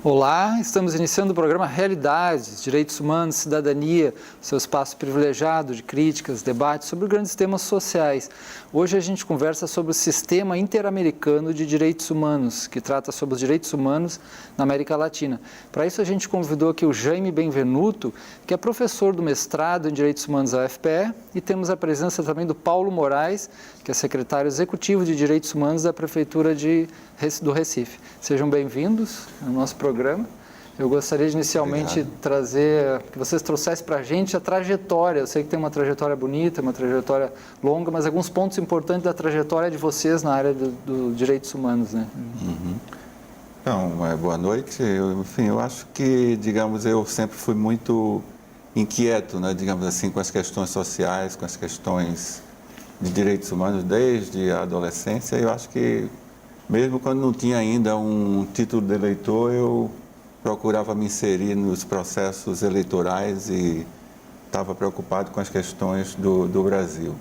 Olá, estamos iniciando o programa Realidades, Direitos Humanos, Cidadania, seu espaço privilegiado de críticas, debates sobre grandes temas sociais. Hoje a gente conversa sobre o Sistema Interamericano de Direitos Humanos, que trata sobre os direitos humanos na América Latina. Para isso a gente convidou aqui o Jaime Benvenuto, que é professor do mestrado em Direitos Humanos da UFPE, e temos a presença também do Paulo Moraes, que é secretário executivo de Direitos Humanos da Prefeitura do Recife. Sejam bem-vindos ao nosso programa. Eu gostaria de inicialmente trazer, que vocês trouxessem para a gente a trajetória. Eu sei que tem uma trajetória bonita, uma trajetória longa, mas alguns pontos importantes da trajetória de vocês na área dos direitos humanos, né? Então, boa noite. Eu acho que, digamos, eu sempre fui muito inquieto, né, digamos assim, com as questões sociais, com as questões de direitos humanos desde a adolescência. Eu acho que mesmo quando não tinha ainda um título de eleitor, eu procurava me inserir nos processos eleitorais e estava preocupado com as questões do Brasil.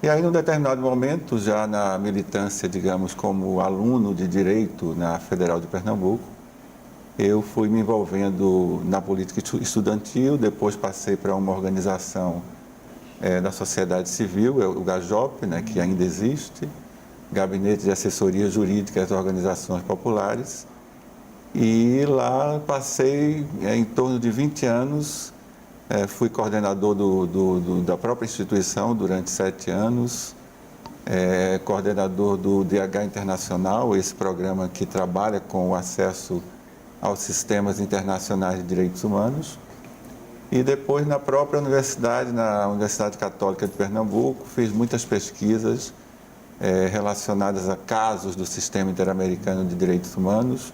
E aí, num determinado momento, já na militância, digamos, como aluno de Direito na Federal de Pernambuco, eu fui me envolvendo na política estudantil, depois passei para uma organização da sociedade civil, o GAJOP, né, que ainda existe, Gabinete de Assessoria Jurídica às Organizações Populares, e lá passei em torno de 20 anos, fui coordenador da própria instituição durante 7 anos, coordenador do DH Internacional, esse programa que trabalha com o acesso aos sistemas internacionais de direitos humanos, e depois na própria universidade, na Universidade Católica de Pernambuco, fiz muitas pesquisas relacionadas a casos do Sistema Interamericano de Direitos Humanos.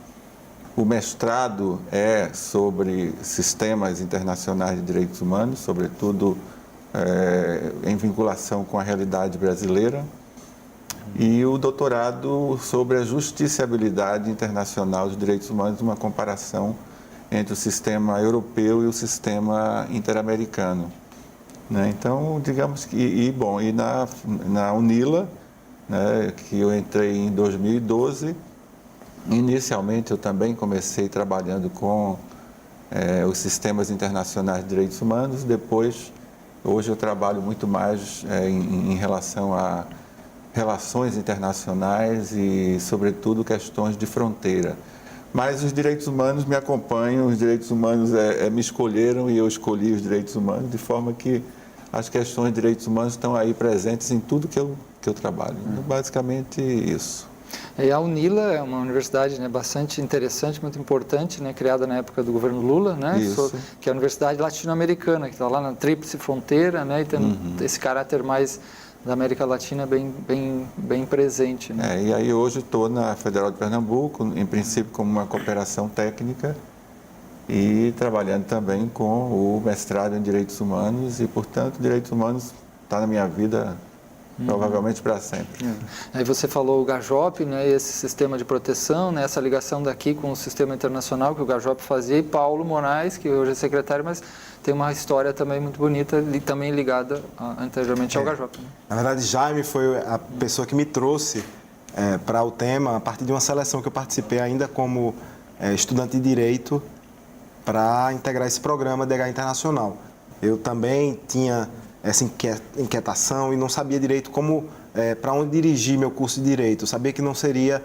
O mestrado é sobre sistemas internacionais de direitos humanos, sobretudo em vinculação com a realidade brasileira. E o doutorado sobre a justiciabilidade internacional de direitos humanos, uma comparação entre o sistema europeu e o sistema interamericano. Né? Então, digamos que... E na UNILA, né, que eu entrei em 2012, inicialmente eu também comecei trabalhando com os sistemas internacionais de direitos humanos, depois, hoje eu trabalho muito mais em relação a relações internacionais e, sobretudo, questões de fronteira. Mas os direitos humanos me acompanham, os direitos humanos me escolheram e eu escolhi os direitos humanos, de forma que as questões de direitos humanos estão aí presentes em tudo que eu trabalho. Basicamente isso. E a UNILA é uma universidade, né, bastante interessante, muito importante, né, criada na época do governo Lula, né, que é a Universidade Latino-Americana, que está lá na Tríplice Fronteira, né, e tem esse caráter mais da América Latina bem presente. Né? E aí hoje estou na Federal de Pernambuco, em princípio como uma cooperação técnica, e trabalhando também com o mestrado em Direitos Humanos, e, portanto, Direitos Humanos está na minha vida provavelmente para sempre. Aí você falou o GAJOP, né, esse sistema de proteção, né, essa ligação daqui com o sistema internacional que o GAJOP fazia, e Paulo Moraes, que hoje é secretário, mas tem uma história também muito bonita, também ligada anteriormente ao GAJOP. Né? Na verdade, Jaime foi a pessoa que me trouxe para o tema a partir de uma seleção que eu participei ainda como estudante de Direito para integrar esse programa DH Internacional. Eu também tinha essa inquietação e não sabia direito para onde dirigir meu curso de Direito. Eu sabia que não seria,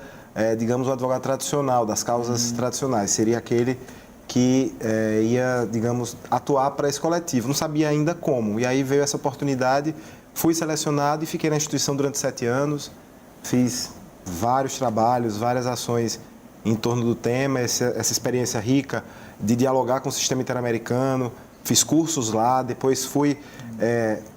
digamos, o advogado tradicional, das causas tradicionais, seria aquele que ia, digamos, atuar para esse coletivo. Não sabia ainda como. E aí veio essa oportunidade, fui selecionado e fiquei na instituição durante 7 anos, fiz vários trabalhos, várias ações em torno do tema, essa experiência rica de dialogar com o sistema interamericano, fiz cursos lá, depois fui,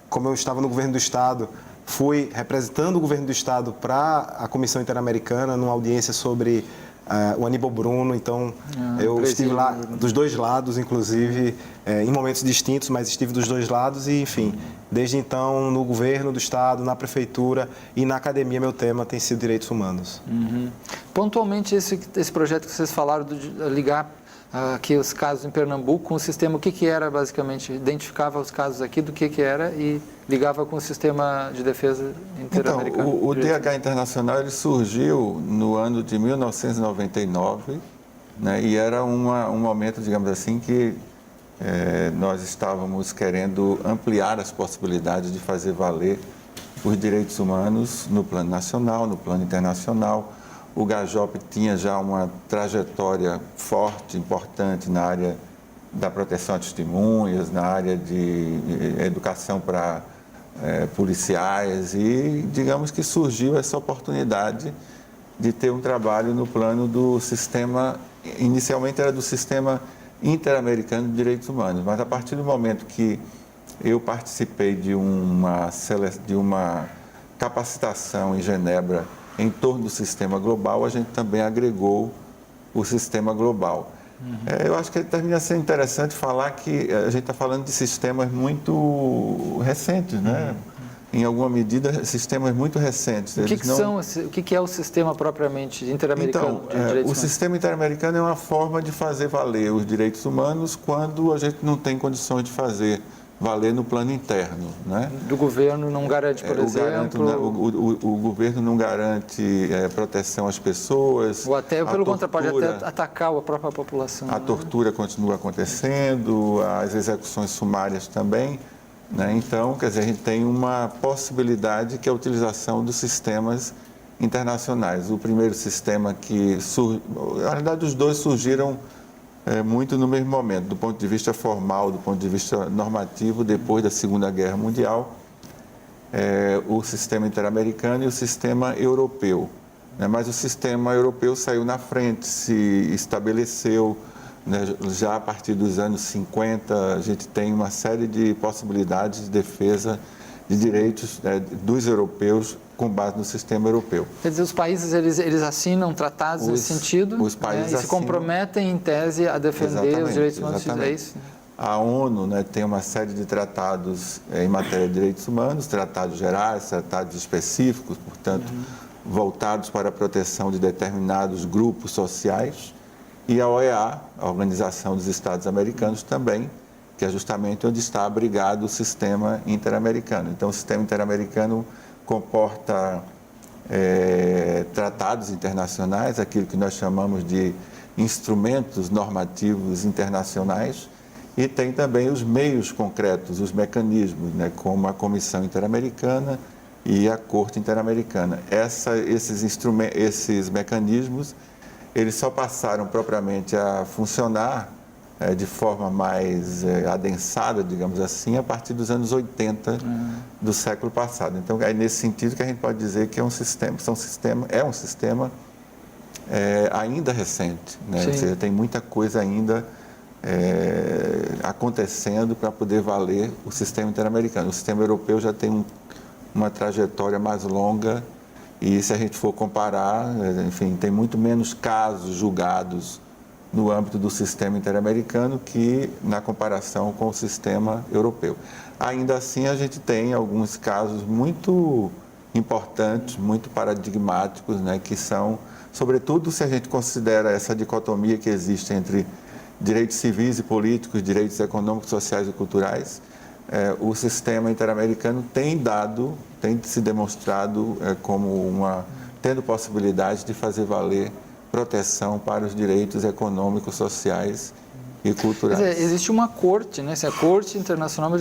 como eu estava no governo do Estado, fui representando o governo do Estado para a Comissão Interamericana, numa audiência sobre o Aníbal Bruno. Então, eu estive lá dos dois lados, inclusive, em momentos distintos, mas estive dos dois lados e, enfim, desde então, no governo do Estado, na Prefeitura e na academia, meu tema tem sido direitos humanos. Pontualmente, esse projeto que vocês falaram de ligar aqui os casos em Pernambuco com o sistema, o que era basicamente? Identificava os casos aqui do que era e ligava com o sistema de defesa interamericano? Então, o DH Internacional ele surgiu no ano de 1999 né? E era um momento, digamos assim, que nós estávamos querendo ampliar as possibilidades de fazer valer os direitos humanos no plano nacional, no plano internacional. O GAJOP tinha já uma trajetória forte, importante na área da proteção a testemunhas, na área de educação para policiais e, digamos que surgiu essa oportunidade de ter um trabalho no plano do sistema, inicialmente era do sistema interamericano de direitos humanos, mas a partir do momento que eu participei de uma capacitação em Genebra em torno do sistema global, a gente também agregou o sistema global. Eu acho que termina sendo interessante falar que a gente está falando de sistemas muito recentes, né? Em alguma medida, sistemas muito recentes. O que é o sistema propriamente interamericano de direitos humanos? O sistema interamericano é uma forma de fazer valer os direitos humanos quando a gente não tem condições de fazer valer no plano interno, né? Do governo não garante, por exemplo... O governo não garante proteção às pessoas. Ou até, pelo contrário, pode até atacar a própria população. A tortura continua acontecendo, as execuções sumárias também, né? Então, quer dizer, a gente tem uma possibilidade que é a utilização dos sistemas internacionais. O primeiro sistema que na verdade, os dois surgiram muito no mesmo momento, do ponto de vista formal, do ponto de vista normativo, depois da Segunda Guerra Mundial, o sistema interamericano e o sistema europeu. Né? Mas o sistema europeu saiu na frente, se estabeleceu, né? Já a partir dos anos 50, a gente tem uma série de possibilidades de defesa de direitos dos europeus com base no sistema europeu. Quer dizer, os países eles assinam tratados nesse sentido, os países e se comprometem, em tese, a defender os direitos humanos. É isso? A ONU, né, tem uma série de tratados em matéria de direitos humanos, tratados gerais, tratados específicos, portanto, voltados para a proteção de determinados grupos sociais. E a OEA, a Organização dos Estados Americanos, também, que é justamente onde está abrigado o sistema interamericano. Então, o sistema interamericano comporta tratados internacionais, aquilo que nós chamamos de instrumentos normativos internacionais, e tem também os meios concretos, os mecanismos, né, como a Comissão Interamericana e a Corte Interamericana. Esses mecanismos, eles só passaram propriamente a funcionar de forma mais adensada, digamos assim, a partir dos anos 80 do século passado. Então, é nesse sentido que a gente pode dizer que é um sistema ainda recente, né? Ou seja, tem muita coisa ainda acontecendo para poder valer o sistema interamericano. O sistema europeu já tem uma trajetória mais longa e, se a gente for comparar, enfim, tem muito menos casos julgados no âmbito do sistema interamericano que na comparação com o sistema europeu. Ainda assim, a gente tem alguns casos muito importantes, muito paradigmáticos, né, que são, sobretudo se a gente considera essa dicotomia que existe entre direitos civis e políticos, direitos econômicos, sociais e culturais, o sistema interamericano tem se demonstrado tendo possibilidade de fazer valer proteção para os direitos econômicos, sociais e culturais. Quer dizer, existe uma corte, né? A Corte Internacional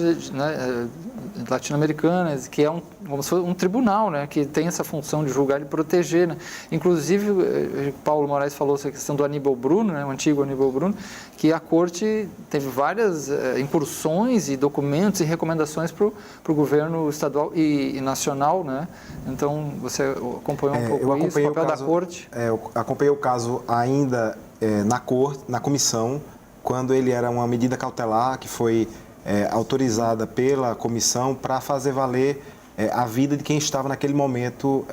Latino-Americana, que é como se fosse um tribunal, né? Que tem essa função de julgar e proteger, né? Inclusive, Paulo Moraes falou essa questão do Aníbal Bruno, né? O antigo Aníbal Bruno, que a Corte teve várias incursões e documentos e recomendações para o governo estadual e nacional, né? Então, você acompanhou um pouco isso, o papel da Corte? Eu acompanhei o caso ainda na comissão, quando ele era uma medida cautelar que foi autorizada pela comissão para fazer valer a vida de quem estava naquele momento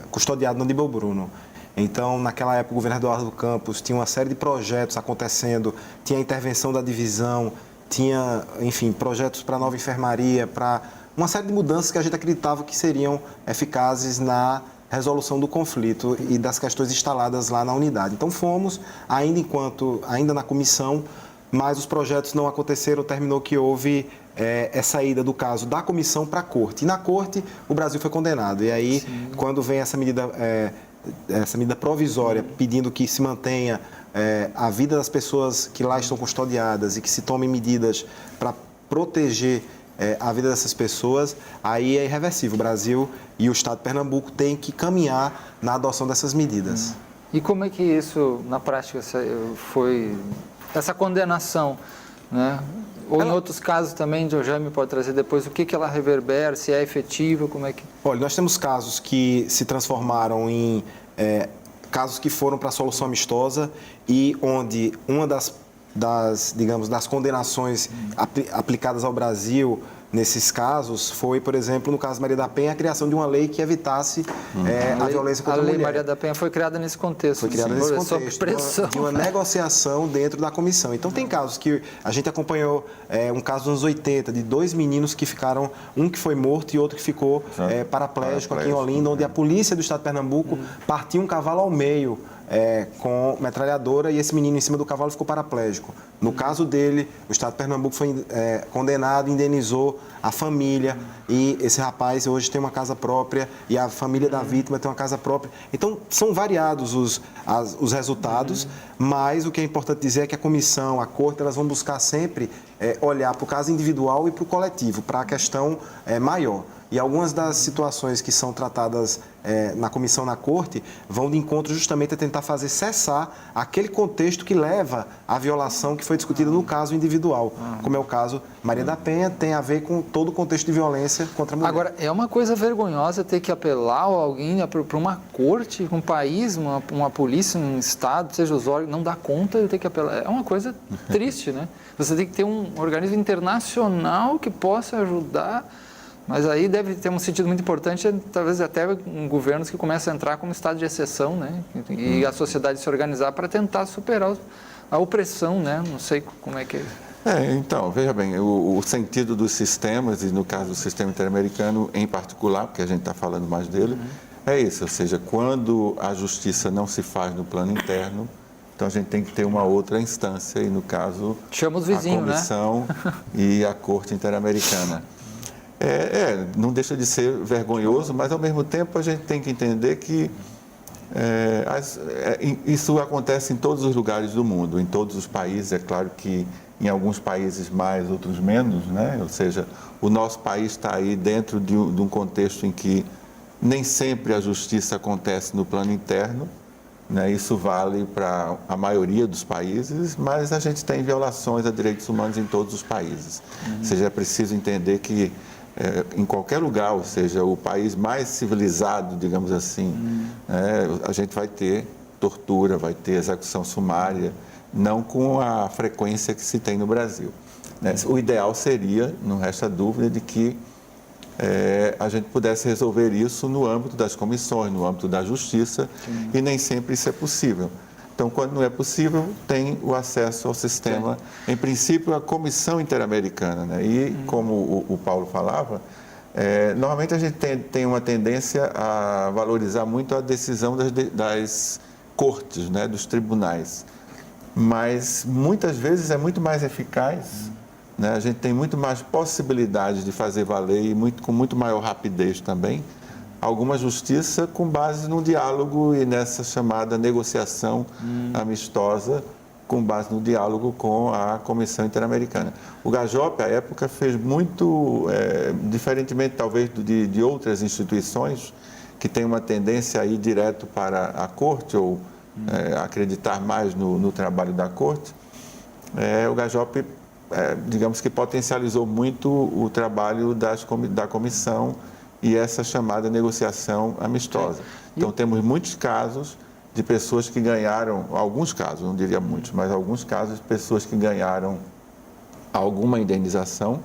custodiado no Aníbal Bruno. Então, naquela época, o governador Eduardo Campos tinha uma série de projetos acontecendo, tinha a intervenção da divisão, tinha, enfim, projetos para nova enfermaria, para uma série de mudanças que a gente acreditava que seriam eficazes na resolução do conflito e das questões instaladas lá na unidade. Então, fomos, ainda na comissão, mas os projetos não aconteceram, terminou que houve essa ida do caso da comissão para a Corte. E na Corte, o Brasil foi condenado. E aí, quando vem essa medida provisória pedindo que se mantenha a vida das pessoas que lá estão custodiadas e que se tomem medidas para proteger a vida dessas pessoas, aí é irreversível. O Brasil e o Estado de Pernambuco têm que caminhar na adoção dessas medidas. E como é que isso, na prática, foi essa condenação, né? Ou em outros casos também, o Jaime pode trazer depois, o que ela reverbera, se é efetiva, como é que... Olha, nós temos casos que se transformaram em casos que foram para a solução amistosa e onde uma das condenações aplicadas ao Brasil nesses casos foi, por exemplo, no caso de Maria da Penha, a criação de uma lei que evitasse a violência contra a mulher. A lei Maria da Penha foi criada nesse contexto. Foi criada nesse contexto, sob pressão. De uma negociação dentro da comissão. Então, tem casos que a gente acompanhou, um caso dos anos 80, de 2 meninos que ficaram, um que foi morto e outro que ficou paraplégico aqui em Olinda, onde a polícia do Estado de Pernambuco partiu um cavalo ao meio, com metralhadora, e esse menino em cima do cavalo ficou paraplégico. No caso dele, o Estado de Pernambuco foi condenado, indenizou a família, e esse rapaz hoje tem uma casa própria e a família da vítima tem uma casa própria. Então, são variados os resultados, mas o que é importante dizer é que a comissão, a corte, elas vão buscar sempre olhar para o caso individual e para o coletivo, para a questão maior. E algumas das situações que são tratadas na comissão, na corte, vão de encontro justamente a tentar fazer cessar aquele contexto que leva à violação que foi discutida no caso individual, como é o caso Maria da Penha, tem a ver com todo o contexto de violência contra a mulher. Agora, é uma coisa vergonhosa ter que apelar alguém para uma corte, um país, uma polícia, um estado, seja os órgãos, não dá conta de ter que apelar. É uma coisa triste, né? Você tem que ter um organismo internacional que possa ajudar. Mas aí deve ter um sentido muito importante, talvez até governos que começam a entrar como estado de exceção, né? E a sociedade se organizar para tentar superar a opressão, né? Não sei como é que é. Então, veja bem, o sentido dos sistemas, e no caso do sistema interamericano em particular, porque a gente está falando mais dele, é isso, ou seja, quando a justiça não se faz no plano interno, então a gente tem que ter uma outra instância, e no caso, chama os vizinhos, a comissão, né? E a Corte Interamericana. Não deixa de ser vergonhoso, mas ao mesmo tempo a gente tem que entender que isso acontece em todos os lugares do mundo, em todos os países. É claro que em alguns países mais, outros menos, né? Ou seja, o nosso país está aí dentro de um contexto em que nem sempre a justiça acontece no plano interno, né? Isso vale para a maioria dos países, mas a gente tem violações a direitos humanos em todos os países. Ou seja, é preciso entender que em qualquer lugar, ou seja, o país mais civilizado, digamos assim, a gente vai ter tortura, vai ter execução sumária, não com a frequência que se tem no Brasil. O ideal seria, não resta dúvida, de que a gente pudesse resolver isso no âmbito das comissões, no âmbito da justiça, e nem sempre isso é possível. Então, quando não é possível, tem o acesso ao sistema, em princípio, a Comissão Interamericana, né? E, como o Paulo falava, normalmente a gente tem uma tendência a valorizar muito a decisão das cortes, né? Dos tribunais. Mas, muitas vezes, é muito mais eficaz, né? A gente tem muito mais possibilidades de fazer valer e com muito maior rapidez também, alguma justiça com base no diálogo e nessa chamada negociação amistosa, com base no diálogo com a Comissão Interamericana. O GAJOP, à época, fez muito, diferentemente talvez de outras instituições, que têm uma tendência a ir direto para a Corte ou acreditar mais no trabalho da Corte. O GAJOP, digamos que potencializou muito o trabalho da Comissão e essa chamada negociação amistosa. Então, temos muitos casos de pessoas que ganharam, alguns casos, não diria muitos, mas alguns casos de pessoas que ganharam alguma indenização.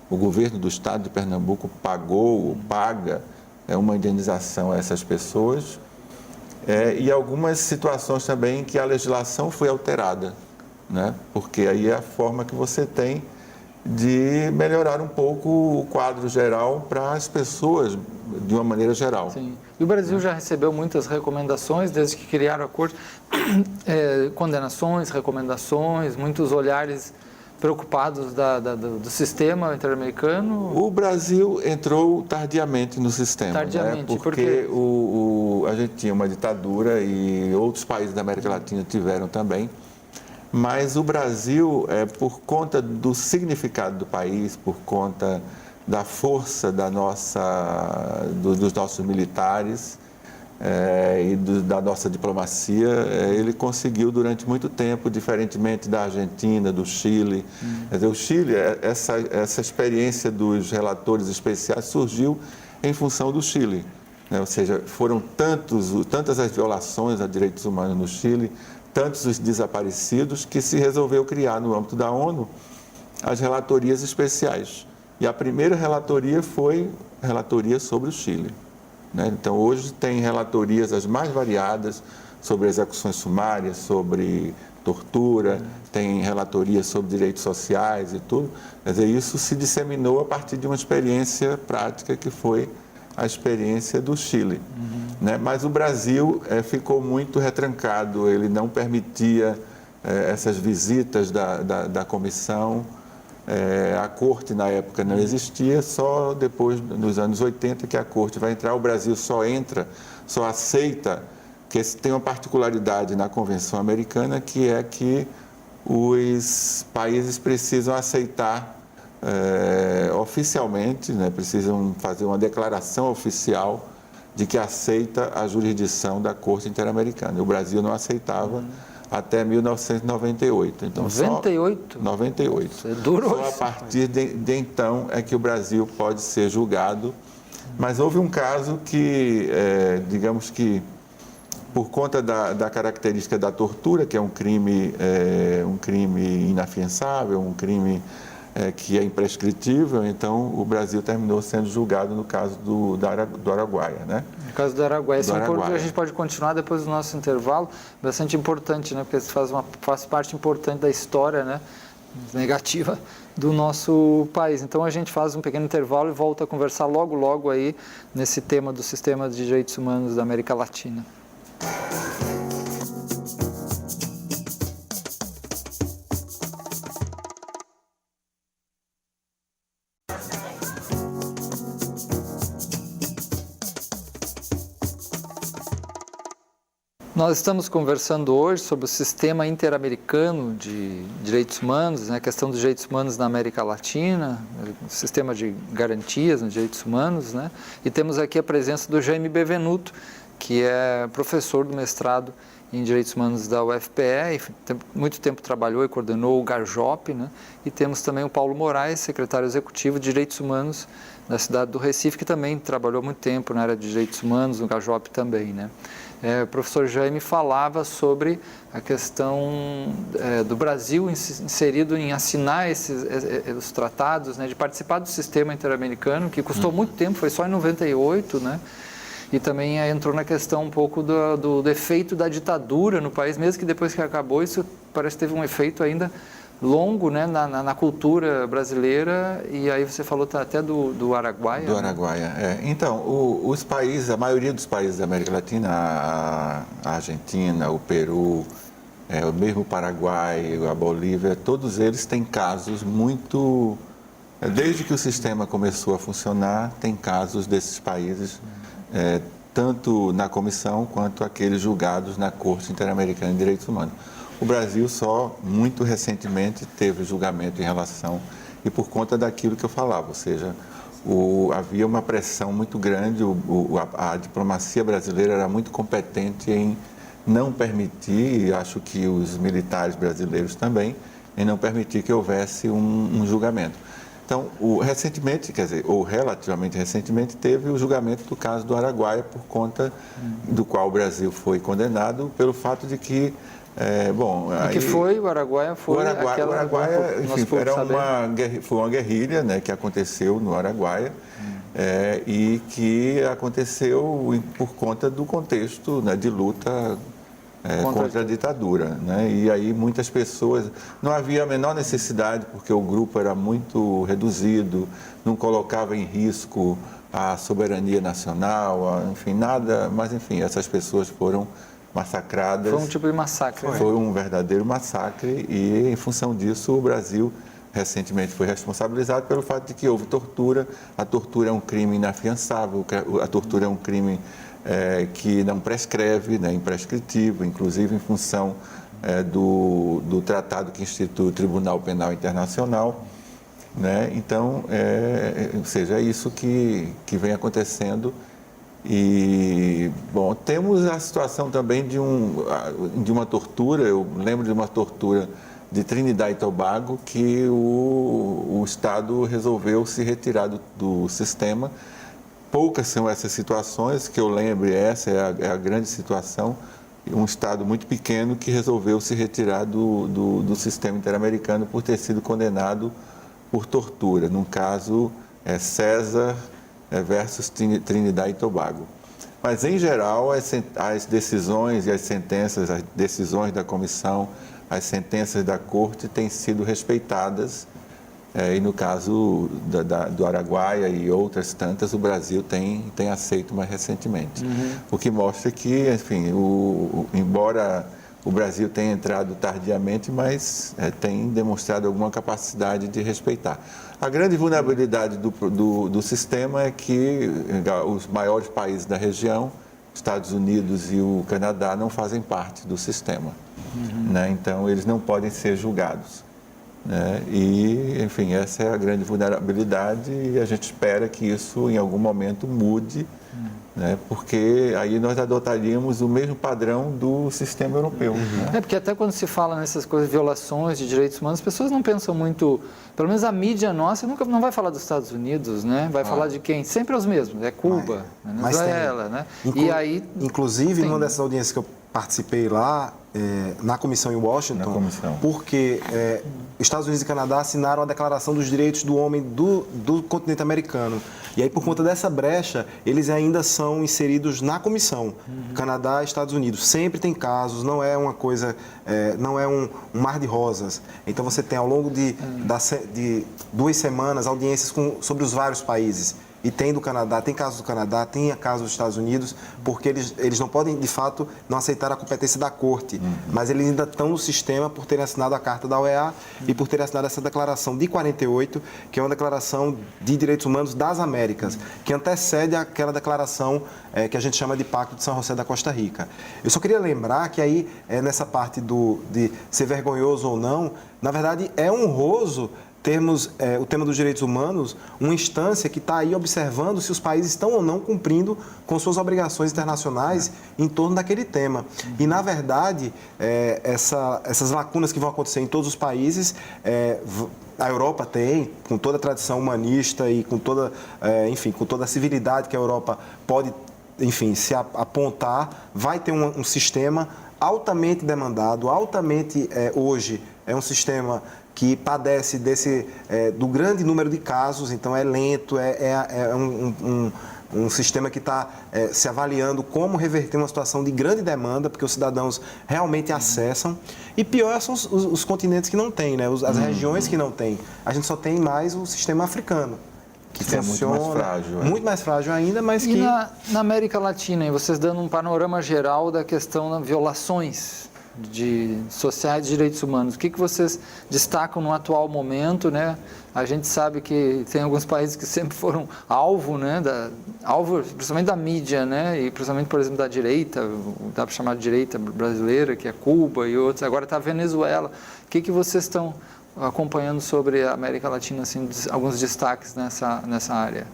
O governo do Estado de Pernambuco pagou ou paga uma indenização a essas pessoas. E algumas situações também em que a legislação foi alterada, né? Porque aí é a forma que você tem de melhorar um pouco o quadro geral para as pessoas, de uma maneira geral. Sim. E o Brasil já recebeu muitas recomendações, desde que criaram a Corte, condenações, recomendações, muitos olhares preocupados do sistema interamericano? O Brasil entrou tardiamente no sistema. Tardiamente, né? Porque a gente tinha uma ditadura e outros países da América Latina tiveram também. Mas o Brasil, por conta do significado do país, por conta da força dos nossos militares e da nossa diplomacia, ele conseguiu durante muito tempo, diferentemente da Argentina, do Chile. Quer dizer, o Chile, essa experiência dos relatores especiais surgiu em função do Chile. Né? Ou seja, foram tantas as violações a direitos humanos no Chile, tantos os desaparecidos, que se resolveu criar no âmbito da ONU as relatorias especiais. E a primeira relatoria foi relatoria sobre o Chile. Né? Então, hoje tem relatorias as mais variadas sobre execuções sumárias, sobre tortura, tem relatorias sobre direitos sociais e tudo. Quer dizer, isso se disseminou a partir de uma experiência prática que foi a experiência do Chile. Né? Mas o Brasil ficou muito retrancado, ele não permitia essas visitas da comissão. A Corte, na época, não existia, só depois, nos anos 80, que a Corte vai entrar. O Brasil só aceita, que tem uma particularidade na Convenção Americana, que é que os países precisam aceitar oficialmente, né, precisam fazer uma declaração oficial de que aceita a jurisdição da Corte Interamericana. O Brasil não aceitava até 1998. Então, 98? 98. É duro. Só a partir de então é que o Brasil pode ser julgado. Mas houve um caso que, digamos que, por conta da característica da tortura, que é um crime inafiançável, um crime que é imprescritível, então o Brasil terminou sendo julgado no caso do Araguaia, né? No caso do Araguaia. Esse é um ponto que a gente pode continuar depois do nosso intervalo, bastante importante, né? Porque faz parte importante da história, né, negativa do nosso país. Então a gente faz um pequeno intervalo e volta a conversar logo aí nesse tema do sistema de direitos humanos da América Latina. Nós estamos conversando hoje sobre o sistema interamericano de direitos humanos, né, a questão dos direitos humanos na América Latina, o sistema de garantias nos direitos humanos, né, e temos aqui a presença do Jaime Bevenuto, que é professor do mestrado em Direitos Humanos da UFPE, e muito tempo trabalhou e coordenou o GARJOP, né, e temos também o Paulo Moraes, secretário executivo de Direitos Humanos da cidade do Recife, que também trabalhou muito tempo na área de Direitos Humanos, no GARJOP também, né. O professor Jaime falava sobre a questão do Brasil inserido em assinar os tratados, né, de participar do sistema interamericano, que custou muito tempo, foi só em 98, né, e também entrou na questão um pouco do efeito da ditadura no país, mesmo que depois que acabou, isso parece que teve um efeito ainda longo, né, na cultura brasileira. E aí você falou até do Araguaia. Do Araguaia, Então, os países, a maioria dos países da América Latina, a Argentina, o Peru, o mesmo Paraguai, a Bolívia, todos eles têm casos muito... Desde que o sistema começou a funcionar, tem casos desses países, tanto na comissão quanto aqueles julgados na Corte Interamericana de Direitos Humanos. O Brasil só muito recentemente teve julgamento em relação, e por conta daquilo que eu falava, ou seja, havia uma pressão muito grande, a diplomacia brasileira era muito competente em não permitir, e acho que os militares brasileiros também, em não permitir que houvesse um julgamento. Então, recentemente, quer dizer, ou relativamente recentemente, teve o julgamento do caso do Araguaia, por conta do qual o Brasil foi condenado, pelo fato de que que foi o Araguaia? O Araguaia, enfim, foi uma guerrilha, né, que aconteceu no Araguaia e que aconteceu por conta do contexto, né, de luta contra a ditadura, né? E aí muitas pessoas, não havia a menor necessidade, porque o grupo era muito reduzido, não colocava em risco a soberania nacional, enfim, nada, mas enfim, essas pessoas foram massacradas. Foi um tipo de massacre. Foi um verdadeiro massacre e, em função disso, o Brasil recentemente foi responsabilizado pelo fato de que houve tortura. A tortura é um crime inafiançável, a tortura é um crime que não prescreve, né, imprescritível, inclusive em função do tratado que institui o Tribunal Penal Internacional. Né? Então, ou seja, é isso que vem acontecendo. E, bom, temos a situação também de uma tortura. Eu lembro de uma tortura de Trinidad e Tobago, que o Estado resolveu se retirar do sistema. Poucas são essas situações, que eu lembro, essa é a grande situação, um Estado muito pequeno que resolveu se retirar do sistema interamericano por ter sido condenado por tortura. No caso, César versus Trinidad e Tobago. Mas, em geral, as decisões e as sentenças, as decisões da comissão, as sentenças da corte têm sido respeitadas, e no caso do Araguaia e outras tantas, o Brasil tem aceito mais recentemente. O que mostra que, enfim, embora o Brasil tenha entrado tardiamente, mas tem demonstrado alguma capacidade de respeitar. A grande vulnerabilidade do sistema é que os maiores países da região, Estados Unidos e o Canadá, não fazem parte do sistema. Né? Então, eles não podem ser julgados. Né? E, enfim, essa é a grande vulnerabilidade e a gente espera que isso, em algum momento, mude, né? Porque aí nós adotaríamos o mesmo padrão do sistema europeu. Né? Porque até quando se fala nessas coisas, violações de direitos humanos, as pessoas não pensam muito, pelo menos a mídia nossa não vai falar dos Estados Unidos, né? Vai falar de quem? Sempre os mesmos, Cuba, Venezuela, né? E aí, inclusive, numa dessas audiências que eu participei lá, na comissão em Washington, porque Estados Unidos e Canadá assinaram a Declaração dos Direitos do Homem do continente americano. E aí, por conta dessa brecha, eles ainda são inseridos na comissão. Canadá e Estados Unidos. Sempre tem casos, não é uma coisa, não é um mar de rosas. Então, você tem, ao longo de 2 semanas, audiências sobre os vários países. E tem do Canadá, tem casos do Canadá, tem casos dos Estados Unidos, porque eles não podem, de fato, não aceitar a competência da Corte. Mas eles ainda estão no sistema por terem assinado a Carta da OEA e por terem assinado essa declaração de 48, que é uma declaração de direitos humanos das Américas, que antecede aquela declaração que a gente chama de Pacto de São José da Costa Rica. Eu só queria lembrar que aí, nessa parte de ser vergonhoso ou não, na verdade, é honroso termos o tema dos direitos humanos, uma instância que está aí observando se os países estão ou não cumprindo com suas obrigações internacionais em torno daquele tema. E, na verdade, essas lacunas que vão acontecer em todos os países, a Europa tem, com toda a tradição humanista e com toda, enfim, com toda a civilidade que a Europa pode, enfim, se apontar, vai ter um sistema altamente demandado, altamente, hoje, é um sistema que padece do grande número de casos, então é lento, é um sistema que está se avaliando como reverter uma situação de grande demanda, porque os cidadãos realmente acessam. E pior são os continentes que não têm, né? As regiões que não têm. A gente só tem mais o sistema africano, que funciona, é muito mais frágil. Muito mais frágil ainda, mas que... na América Latina, vocês dando um panorama geral da questão das violações sociais de direitos humanos, o que vocês destacam no atual momento, né? A gente sabe que tem alguns países que sempre foram alvo, né? Alvo principalmente da mídia, né? E principalmente, por exemplo, da direita, dá para chamar de direita brasileira, que é Cuba e outros. Agora está a Venezuela. O que vocês estão acompanhando sobre a América Latina, assim, alguns destaques nessa área?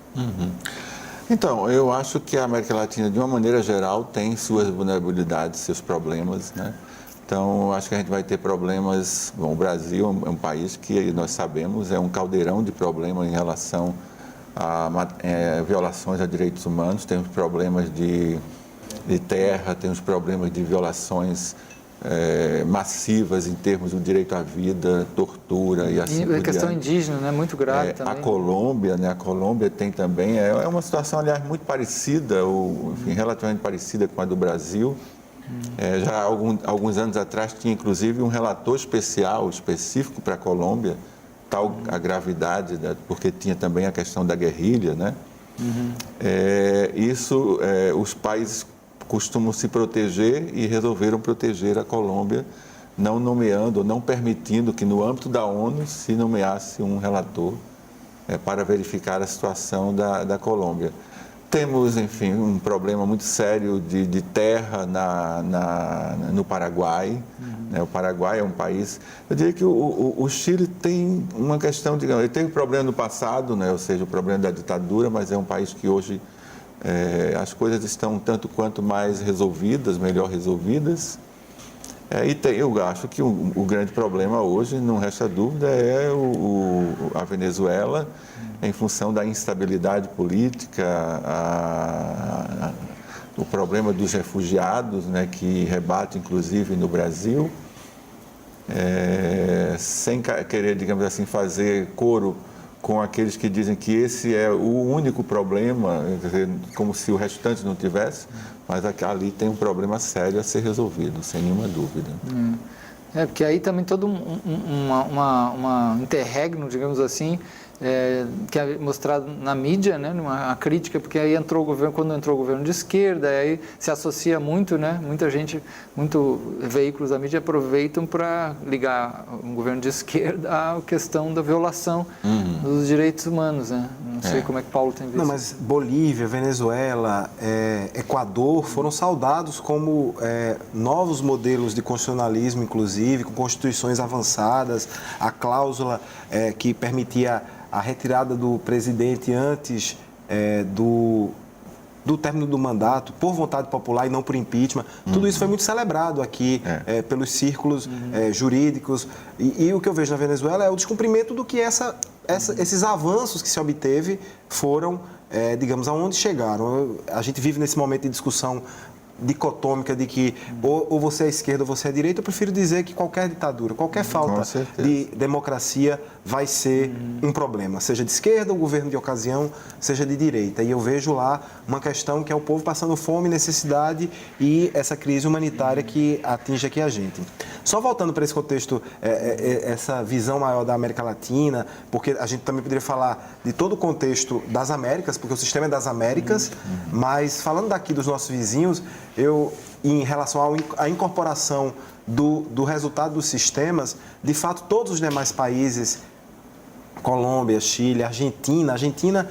Então, eu acho que a América Latina, de uma maneira geral, tem suas vulnerabilidades, seus problemas, né? Então, acho que a gente vai ter problemas. Bom, o Brasil é um país que nós sabemos é um caldeirão de problemas em relação a violações a direitos humanos. Temos problemas de terra, temos problemas de violações massivas em termos do direito à vida, tortura e assim por diante. A questão indígena, né, muito grave também. A Colômbia, né, a Colômbia tem também, é uma situação, aliás, muito parecida, ou enfim, relativamente parecida com a do Brasil. Já há alguns anos atrás tinha inclusive um relator específico para a Colômbia, tal a gravidade, porque tinha também a questão da guerrilha, né? Os países costumam se proteger e resolveram proteger a Colômbia não nomeando ou não permitindo que no âmbito da ONU se nomeasse um relator para verificar a situação da Colômbia. Temos, enfim, um problema muito sério de terra no Paraguai. O Paraguai é um país... Eu diria que o Chile tem uma questão, digamos, ele teve problema no passado, ou seja, o problema da ditadura, mas é um país que hoje as coisas estão tanto quanto mais resolvidas, melhor resolvidas. Eu acho que o grande problema hoje, não resta dúvida, é a Venezuela, em função da instabilidade política, o problema dos refugiados, que rebate inclusive no Brasil, sem querer, digamos assim, fazer coro com aqueles que dizem que esse é o único problema, quer dizer, como se o restante não tivesse, mas ali tem um problema sério a ser resolvido, sem nenhuma dúvida. Porque aí também todo um interregno, digamos assim, que é mostrado na mídia, uma crítica, porque aí quando entrou o governo de esquerda, aí se associa muito, muita gente, veículos da mídia aproveitam para ligar o governo de esquerda à questão da violação dos direitos humanos, Não sei como é que Paulo tem visto. Não, mas Bolívia, Venezuela, Equador foram saudados como novos modelos de constitucionalismo, inclusive, com constituições avançadas, a cláusula que permitia a retirada do presidente antes do término do mandato, por vontade popular e não por impeachment. Tudo isso foi muito celebrado aqui pelos círculos jurídicos. E o que eu vejo na Venezuela é o descumprimento do que esses avanços que se obteve foram, digamos, aonde chegaram. A gente vive nesse momento de discussão dicotômica de que ou você é esquerda ou você é direita. Eu prefiro dizer que qualquer ditadura, qualquer falta de democracia vai ser um problema, seja de esquerda, o governo de ocasião, seja de direita. E eu vejo lá uma questão que é o povo passando fome, necessidade e essa crise humanitária que atinge aqui a gente. Só voltando para esse contexto, essa visão maior da América Latina, porque a gente também poderia falar de todo o contexto das Américas, porque o sistema é das Américas, mas falando daqui dos nossos vizinhos, em relação à incorporação do resultado dos sistemas, de fato, todos os demais países, Colômbia, Chile, Argentina. A Argentina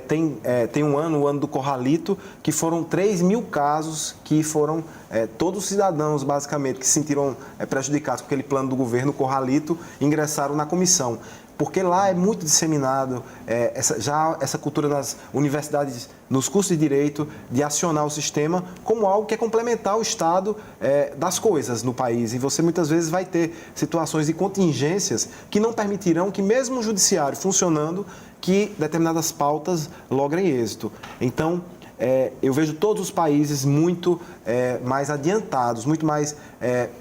tem o ano do Corralito, que foram 3 mil casos que foram todos os cidadãos, basicamente, que se sentiram prejudicados com aquele plano do governo Corralito, ingressaram na comissão. Porque lá é muito disseminado essa cultura nas universidades, nos cursos de direito, de acionar o sistema como algo que é complementar o estado das coisas no país. E você muitas vezes vai ter situações de contingências que não permitirão que mesmo o judiciário funcionando, que determinadas pautas logrem êxito. Então, eu vejo todos os países muito mais adiantados, muito mais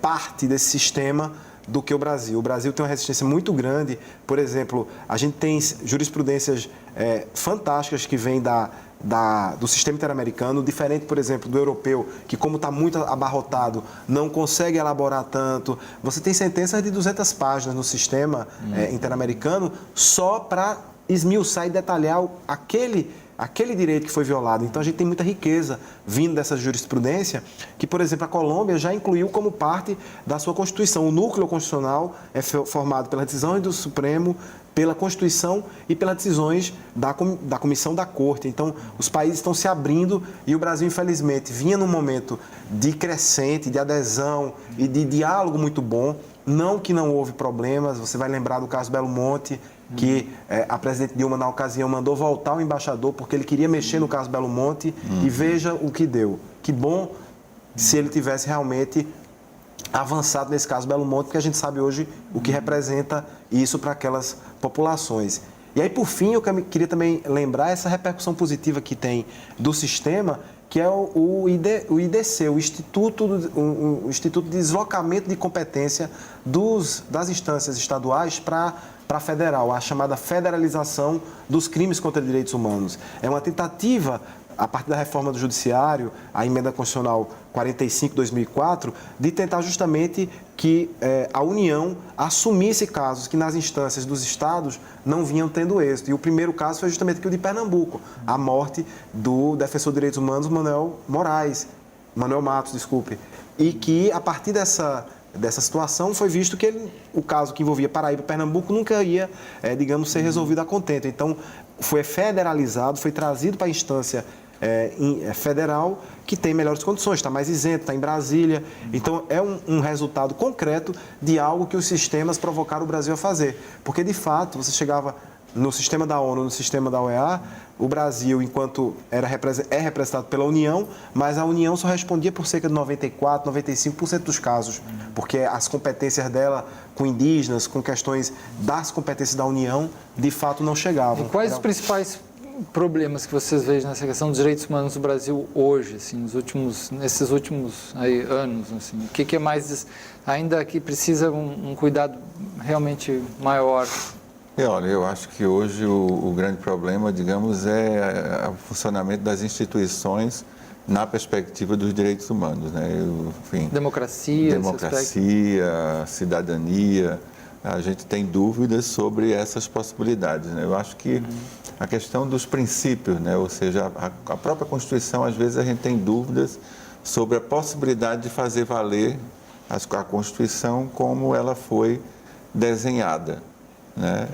parte desse sistema do que o Brasil. O Brasil tem uma resistência muito grande. Por exemplo, a gente tem jurisprudências fantásticas que vêm do sistema interamericano, diferente, por exemplo, do europeu, que como está muito abarrotado, não consegue elaborar tanto. Você tem sentenças de 200 páginas no sistema interamericano só para esmiuçar e detalhar aquele direito que foi violado. Então, a gente tem muita riqueza vindo dessa jurisprudência, que, por exemplo, a Colômbia já incluiu como parte da sua Constituição. O núcleo constitucional é formado pelas decisões do Supremo, pela Constituição e pelas decisões da Comissão da Corte. Então, os países estão se abrindo e o Brasil, infelizmente, vinha num momento de crescente, de adesão e de diálogo muito bom. Não que não houve problemas, você vai lembrar do caso Belo Monte, que a presidente Dilma, na ocasião, mandou voltar o embaixador porque ele queria mexer no caso Belo Monte e veja o que deu. Que bom se ele tivesse realmente avançado nesse caso Belo Monte, porque a gente sabe hoje o que representa isso para aquelas populações. E aí, por fim, eu queria também lembrar essa repercussão positiva que tem do sistema, que é o IDC, o Instituto de Deslocamento de Competência das instâncias estaduais para a federal, a chamada federalização dos crimes contra direitos humanos. É uma tentativa, a partir da reforma do Judiciário, a Emenda Constitucional 45/2004, de tentar justamente que a União assumisse casos que nas instâncias dos estados não vinham tendo êxito. E o primeiro caso foi justamente aqui o de Pernambuco, a morte do defensor de direitos humanos Manuel Matos, e que a partir dessa situação foi visto que o caso que envolvia Paraíba e Pernambuco nunca ia, digamos, ser resolvido a contento. Então, foi federalizado, foi trazido para a instância federal, que tem melhores condições, está mais isento, está em Brasília. Então, é um resultado concreto de algo que os sistemas provocaram o Brasil a fazer. Porque, de fato, você chegava no sistema da ONU, no sistema da OEA, o Brasil, enquanto é representado pela União, mas a União só respondia por cerca de 94%, 95% dos casos, porque as competências dela com indígenas, com questões das competências da União, de fato não chegavam. E quais os principais problemas que vocês veem nessa questão dos direitos humanos no Brasil hoje, assim, nesses últimos anos? Assim? O que é mais, ainda que precisa um cuidado realmente maior? Olha, eu acho que hoje o grande problema, digamos, é o funcionamento das instituições na perspectiva dos direitos humanos, né? Enfim, democracia, cidadania, a gente tem dúvidas sobre essas possibilidades, né? Eu acho que a questão dos princípios, né? Ou seja, a própria Constituição, às vezes a gente tem dúvidas sobre a possibilidade de fazer valer a Constituição como ela foi desenhada. Né?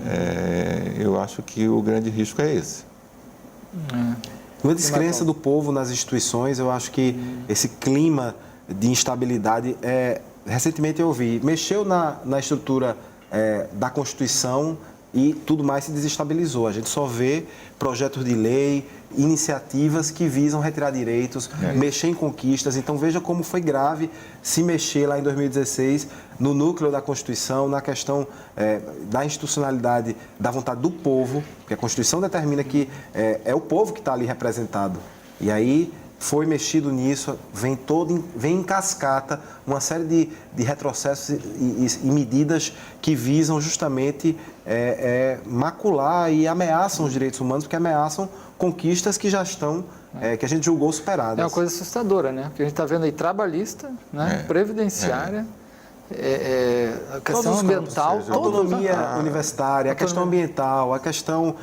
Eu acho que o grande risco é esse. Uma descrença do povo nas instituições, eu acho que esse clima de instabilidade, recentemente eu ouvi, mexeu na estrutura da Constituição e tudo mais se desestabilizou. A gente só vê projetos de lei, iniciativas que visam retirar direitos, mexer em conquistas. Então, veja como foi grave se mexer lá em 2016 no núcleo da Constituição, na questão da institucionalidade, da vontade do povo, porque a Constituição determina que é o povo que está ali representado. E aí foi mexido nisso, vem em cascata uma série de retrocessos e medidas que visam justamente macular e ameaçam os direitos humanos, porque ameaçam conquistas que já estão, que a gente julgou superadas. É uma coisa assustadora, né? Porque a gente está vendo aí trabalhista, né? Previdenciária, a questão ambiental, a autonomia universitária, a questão ambiental, a questão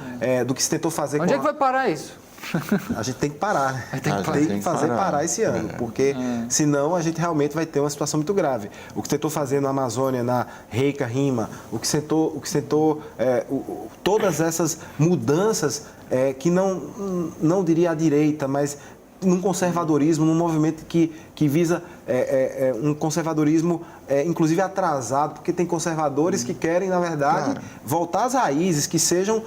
do que se tentou fazer. Onde é que vai parar isso? A gente tem que parar, né? Tem que fazer parar esse ano, porque senão a gente realmente vai ter uma situação muito grave. O que tentou fazer na Amazônia, na Reica Rima, o que tentou todas essas mudanças que não diria à direita, mas num conservadorismo, num movimento que visa um conservadorismo, inclusive atrasado, porque tem conservadores que querem, na verdade, voltar às raízes, que sejam,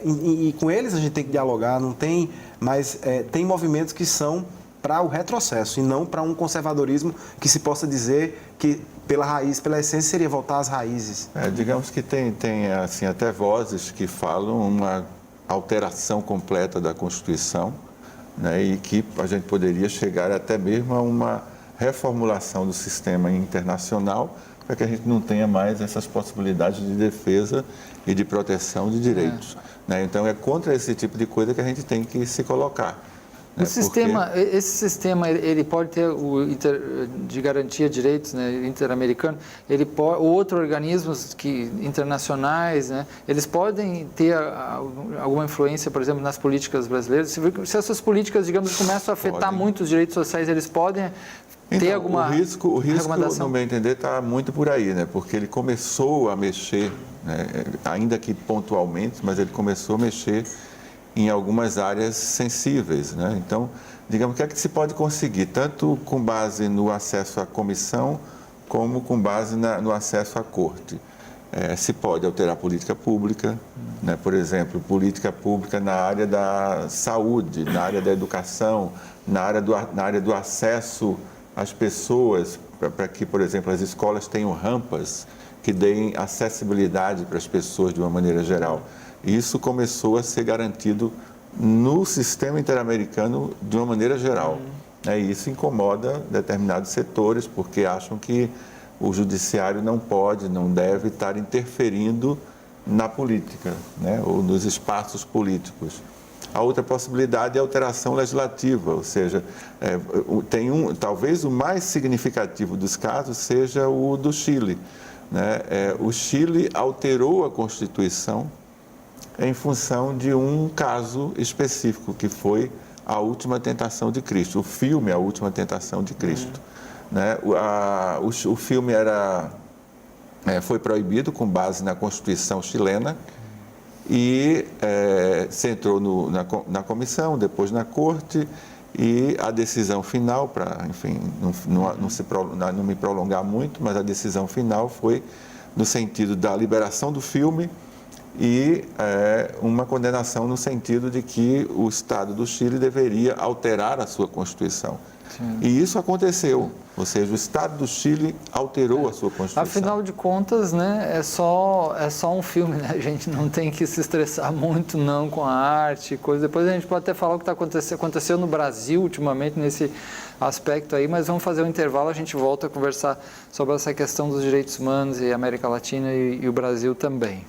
e com eles a gente tem que dialogar, não tem, mas tem movimentos que são para o retrocesso e não para um conservadorismo que se possa dizer que pela raiz, pela essência, seria voltar às raízes. Digamos que tem assim, até vozes que falam uma alteração completa da Constituição, né, e que a gente poderia chegar até mesmo a uma reformulação do sistema internacional para que a gente não tenha mais essas possibilidades de defesa e de proteção de direitos. Né? Então, é contra esse tipo de coisa que a gente tem que se colocar. Né? Esse sistema, ele pode ter de garantia de direitos, né, interamericano, outros organismos internacionais, né, eles podem ter alguma influência, por exemplo, nas políticas brasileiras? Se essas políticas, digamos, começam a afetar muito os direitos sociais, eles podem ter alguma o risco, no meu entender, está muito por aí, né, porque ele começou a mexer, né, ainda que pontualmente, mas ele começou a mexer em algumas áreas sensíveis, né? Então, digamos, o que é que se pode conseguir, tanto com base no acesso à comissão, como com base no acesso à corte. Se pode alterar a política pública, né? Por exemplo, política pública na área da saúde, na área da educação, na área do acesso às pessoas, para que, por exemplo, as escolas tenham rampas que deem acessibilidade para as pessoas de uma maneira geral. Isso começou a ser garantido no sistema interamericano de uma maneira geral. E isso incomoda determinados setores, porque acham que o judiciário não pode, não deve estar interferindo na política, né, ou nos espaços políticos. A outra possibilidade é a alteração legislativa, ou seja, talvez o mais significativo dos casos seja o do Chile. Né? O Chile alterou a Constituição em função de um caso específico, que foi A Última Tentação de Cristo, o filme A Última Tentação de Cristo. né? O filme foi proibido com base na Constituição chilena e se entrou na comissão, depois na corte, e a decisão final, para, enfim, não me prolongar muito, mas a decisão final foi no sentido da liberação do filme e uma condenação no sentido de que o Estado do Chile deveria alterar a sua Constituição. Sim. E isso aconteceu, ou seja, o Estado do Chile alterou a sua Constituição. Afinal de contas, né, é só um filme, né? A gente não tem que se estressar muito não com a arte, coisa. Depois a gente pode até falar o que aconteceu no Brasil ultimamente nesse aspecto aí, mas vamos fazer um intervalo, a gente volta a conversar sobre essa questão dos direitos humanos e América Latina e o Brasil também.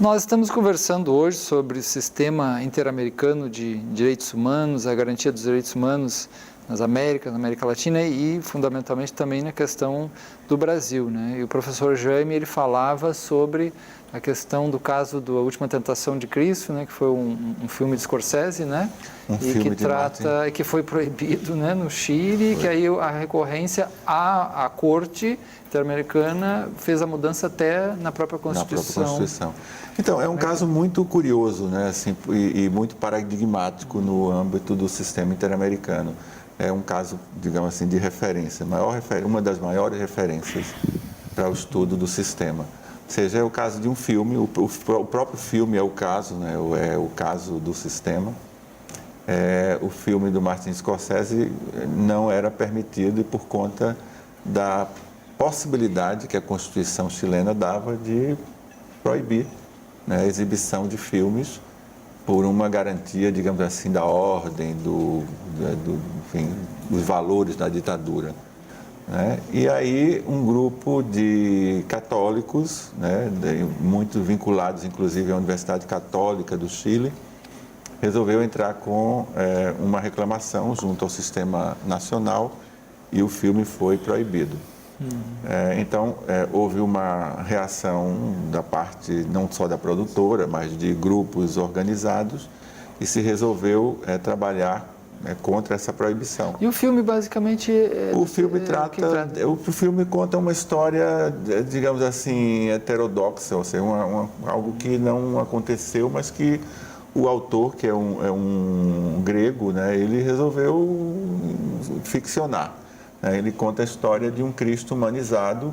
Nós estamos conversando hoje sobre o sistema interamericano de direitos humanos, a garantia dos direitos humanos nas Américas, na América Latina e, fundamentalmente, também na questão do Brasil, né? E o professor Jaime, ele falava sobre a questão do caso da Última Tentação de Cristo, né? Que foi um filme de Scorsese, né? Que foi proibido, né? No Chile, que aí a recorrência à Corte Interamericana fez a mudança até na própria Constituição. Então, é um caso muito curioso, né, assim, e muito paradigmático no âmbito do sistema interamericano. É um caso, digamos assim, de referência, uma das maiores referências para o estudo do sistema. Ou seja, é o caso de um filme, o próprio filme é o caso, né, é o caso do sistema. O filme do Martin Scorsese não era permitido e por conta da possibilidade que a Constituição chilena dava de proibir, né, a exibição de filmes por uma garantia, digamos assim, da ordem, enfim, dos valores da ditadura, né? E aí um grupo de católicos, né, muito vinculados inclusive à Universidade Católica do Chile, resolveu entrar com uma reclamação junto ao sistema nacional e o filme foi proibido. Então, houve uma reação da parte não só da produtora, mas de grupos organizados e se resolveu trabalhar contra essa proibição. E o filme, basicamente... O filme conta uma história, digamos assim, heterodoxa, ou seja, algo que não aconteceu, mas que o autor, que é um grego, né, ele resolveu ficcionar. Ele conta a história de um Cristo humanizado,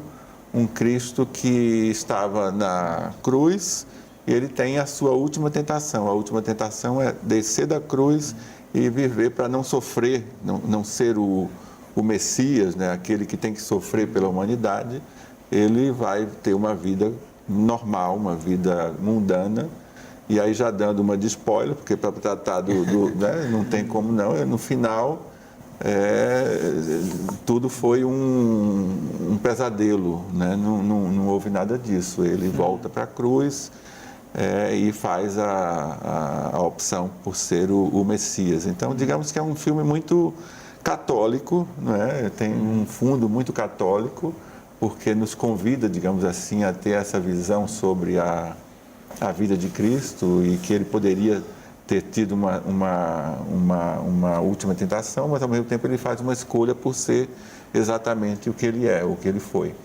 um Cristo que estava na cruz e ele tem a sua última tentação. A última tentação é descer da cruz e viver para não sofrer, não ser o Messias, né? Aquele que tem que sofrer pela humanidade. Ele vai ter uma vida normal, uma vida mundana. E aí já dando uma de spoiler, porque para tratar né? Não tem como não, no final... tudo foi um pesadelo, né? Não houve nada disso. Ele volta para a cruz e faz a opção por ser o Messias. Então, digamos que é um filme muito católico, né? Tem um fundo muito católico, porque nos convida, digamos assim, a ter essa visão sobre a vida de Cristo e que ele poderia ter tido uma última tentação, mas ao mesmo tempo ele faz uma escolha por ser exatamente o que ele é, o que ele foi.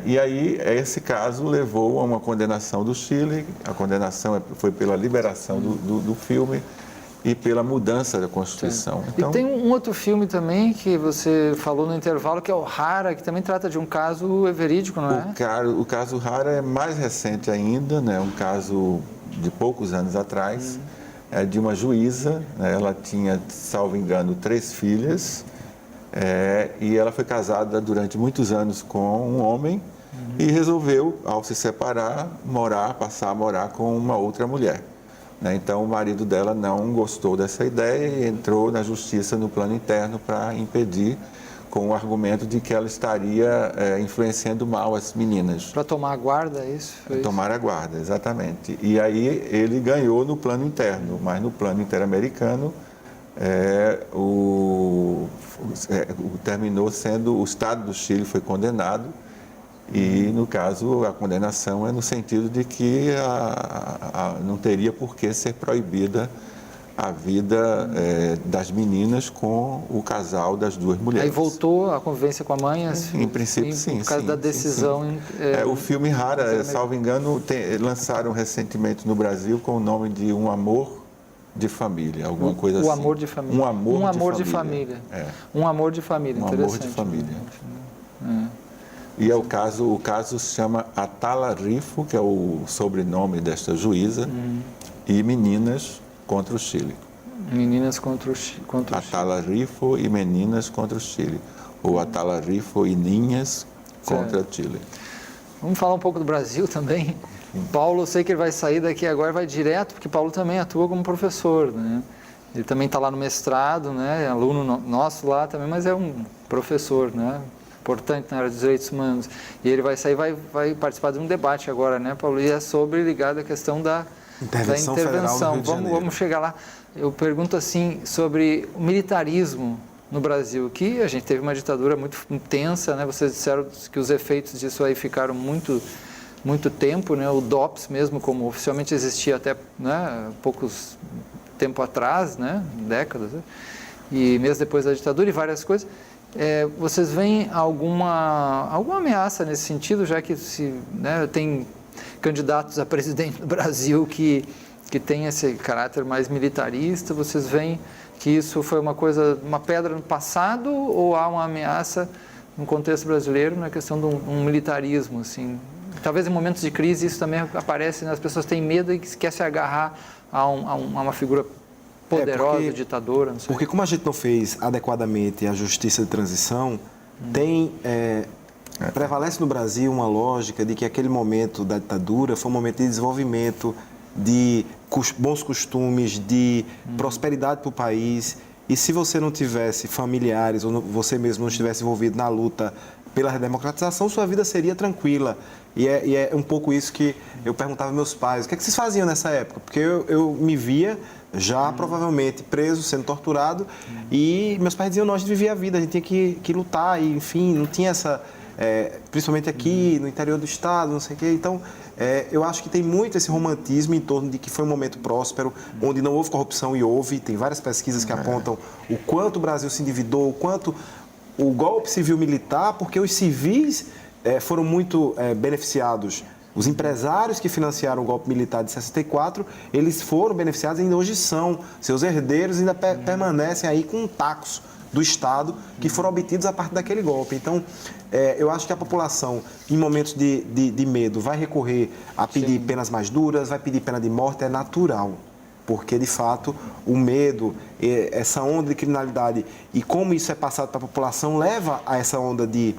E aí, esse caso levou a uma condenação do Chile, a condenação foi pela liberação do filme e pela mudança da Constituição. Então, e tem um outro filme também que você falou no intervalo, que é o Hara, que também trata de um caso verídico, não é? O caso Hara é mais recente ainda, né? Um caso de poucos anos atrás, de uma juíza, né? Ela tinha, salvo engano, 3 filhas, e ela foi casada durante muitos anos com um homem e resolveu, ao se separar, passar a morar com uma outra mulher. Né? Então, o marido dela não gostou dessa ideia e entrou na justiça no plano interno para impedir, com o argumento de que ela estaria influenciando mal as meninas. Para tomar a guarda, é isso? Para tomar a guarda, exatamente. E aí ele ganhou no plano interno, mas no plano interamericano terminou sendo, o Estado do Chile foi condenado e, no caso, a condenação é no sentido de que não teria por que ser proibida a vida das meninas com o casal das duas mulheres. Aí voltou a convivência com a mãe? Em princípio, sim. Por causa da decisão... O filme Rara, salvo engano, lançaram recentemente no Brasil com o nome de Um Amor de Família, alguma coisa assim. Um Amor de Família. Um Amor de Família. Um Amor de Família, interessante. Um Amor de Família. E o caso se chama Atala Rifo, que é o sobrenome desta juíza, e Meninas contra o Chile. Meninas contra o Chile. Atala Rifo e Meninas contra o Chile. Ou Atala Rifo e Ninhas contra o Chile. Vamos falar um pouco do Brasil também. Paulo, eu sei que ele vai sair daqui agora, vai direto, porque Paulo também atua como professor, né? Ele também está lá no mestrado, né? É aluno nosso lá também, mas é um professor, né? Importante na área dos direitos humanos. E ele vai sair, vai participar de um debate agora, né, Paulo? E é ligado à questão da intervenção. Federal do Rio de Janeiro. Vamos chegar lá. Eu pergunto assim sobre o militarismo no Brasil, que a gente teve uma ditadura muito intensa, né? Vocês disseram que os efeitos disso aí ficaram muito tempo, né? O DOPS mesmo, como oficialmente existia até, né, poucos tempo atrás, né, décadas, né? E mesmo depois da ditadura e várias coisas. Vocês veem alguma ameaça nesse sentido, já que tem candidatos a presidente do Brasil que tem esse caráter mais militarista? Vocês veem que isso foi uma pedra no passado, ou há uma ameaça no contexto brasileiro na questão de um militarismo, assim? Talvez em momentos de crise isso também aparece, né? As pessoas têm medo e querem se agarrar a uma figura poderosa, ditadora, não sei. Porque como a gente não fez adequadamente a justiça de transição, prevalece no Brasil uma lógica de que aquele momento da ditadura foi um momento de desenvolvimento, de bons costumes, de prosperidade para o país. E se você não tivesse familiares ou você mesmo não estivesse envolvido na luta pela redemocratização, sua vida seria tranquila. E é um pouco isso que eu perguntava aos meus pais: o que é que vocês faziam nessa época? Porque eu me via já provavelmente preso, sendo torturado, e meus pais diziam: não, a gente vivia a vida, a gente tinha que lutar, e enfim, não tinha essa... principalmente aqui no interior do estado, não sei o quê. Então, eu acho que tem muito esse romantismo em torno de que foi um momento próspero, onde não houve corrupção, e houve. Tem várias pesquisas que apontam o quanto o Brasil se endividou, o quanto o golpe civil-militar, porque os civis foram muito beneficiados. Os empresários que financiaram o golpe militar de 64, eles foram beneficiados e ainda hoje são. Seus herdeiros ainda permanecem aí com tacos do Estado que foram obtidos a partir daquele golpe. Então, eu acho que a população, em momentos de medo, vai recorrer a pedir penas mais duras, vai pedir pena de morte, é natural. Porque, de fato, o medo, essa onda de criminalidade e como isso é passado para a população leva a essa onda de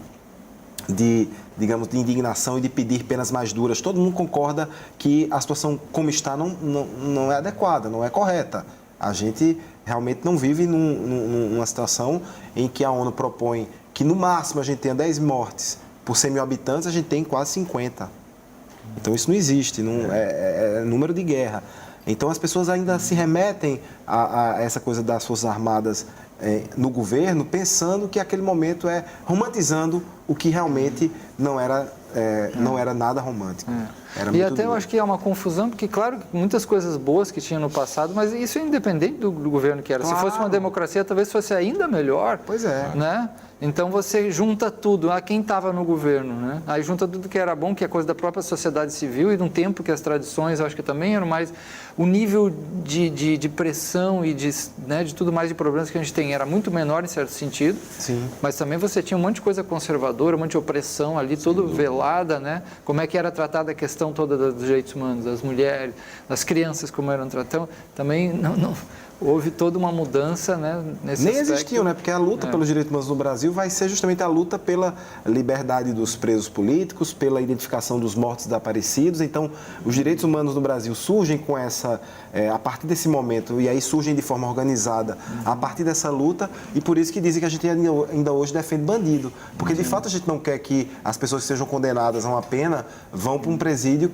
indignação e de pedir penas mais duras. Todo mundo concorda que a situação como está não é adequada, não é correta. A gente realmente não vive numa situação em que a ONU propõe que no máximo a gente tenha 10 mortes por 100 mil habitantes, a gente tem quase 50. Então isso não existe, é número de guerra. Então as pessoas ainda se remetem a essa coisa das Forças Armadas no governo, pensando que aquele momento romantizando o que realmente não era nada romântico. E até eu acho que é uma confusão, porque claro, muitas coisas boas que tinha no passado, mas isso é independente do governo que era. Claro. Se fosse uma democracia, talvez fosse ainda melhor. Pois é. Né? Então você junta tudo, quem estava no governo, né? Aí junta tudo que era bom, que é coisa da própria sociedade civil, e de um tempo que as tradições, eu acho que também eram mais... O nível de pressão e de tudo mais de problemas que a gente tem era muito menor em certo sentido. Sim. Mas também você tinha um monte de coisa conservadora, um monte de opressão ali, toda velada, né? Como é que era tratada a questão toda dos direitos humanos, das mulheres, das crianças, como eram tratadas. Também houve toda uma mudança, né, nesse Nem aspecto. existiu, né? Porque a luta pelos direitos humanos no Brasil Brasil vai ser justamente a luta pela liberdade dos presos políticos, pela identificação dos mortos desaparecidos. Então, os direitos humanos no Brasil surgem com a partir desse momento, e aí surgem de forma organizada a partir dessa luta, e por isso que dizem que a gente ainda hoje defende bandido. Porque, de fato, a gente não quer que as pessoas que sejam condenadas a uma pena vão para um presídio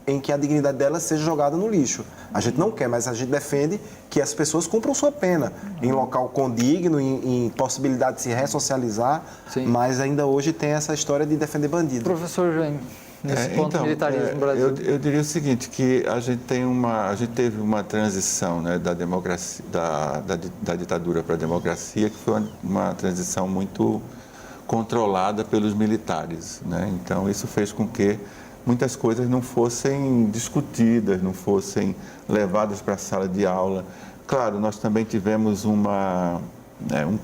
em que a dignidade delas seja jogada no lixo. A gente não quer, mas a gente defende que as pessoas cumpram sua pena em local condigno, em possibilidade de se ressocializar, Sim. mas ainda hoje tem essa história de defender bandido. Professor Jaime, nesse ponto do militarismo no Brasil. Eu diria o seguinte, que a gente teve uma transição, né, da democracia, da ditadura para a democracia, que foi uma transição muito controlada pelos militares, né? Então, isso fez com que muitas coisas não fossem discutidas, não fossem levadas para a sala de aula. Claro, nós também tivemos um